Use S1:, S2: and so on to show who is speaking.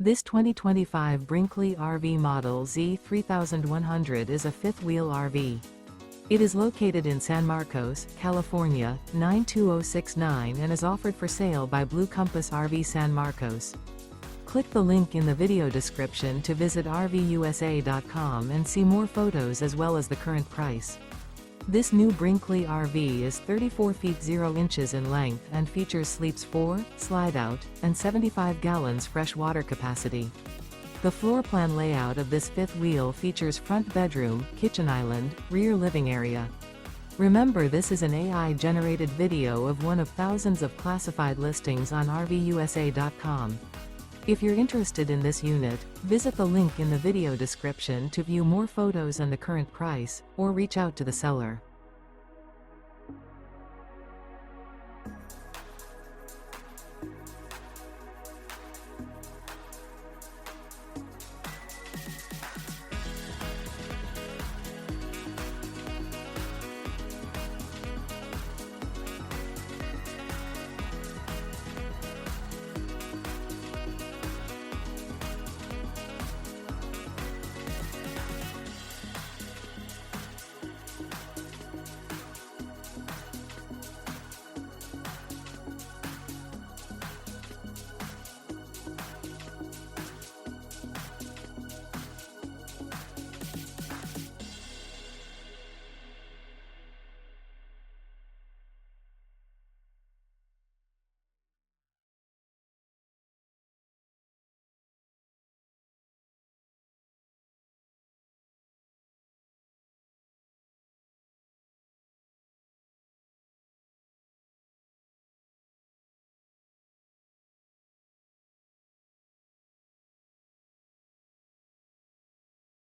S1: This 2025 Brinkley RV Model Z 3100 is a fifth-wheel RV. It is located in San Marcos, California, 92069 and is offered for sale by Blue Compass RV San Marcos. Click the link in the video description to visit RVUSA.com and see more photos as well as the current price. This new Brinkley RV is 34 feet 0 inches in length and features sleeps 4, slide-out, and 75 gallons fresh water capacity. The floor plan layout of this fifth wheel features front bedroom, kitchen island, rear living area. Remember, this is an AI-generated video of one of thousands of classified listings on RVUSA.com. If you're interested in this unit, visit the link in the video description to view more photos and the current price, or reach out to the seller.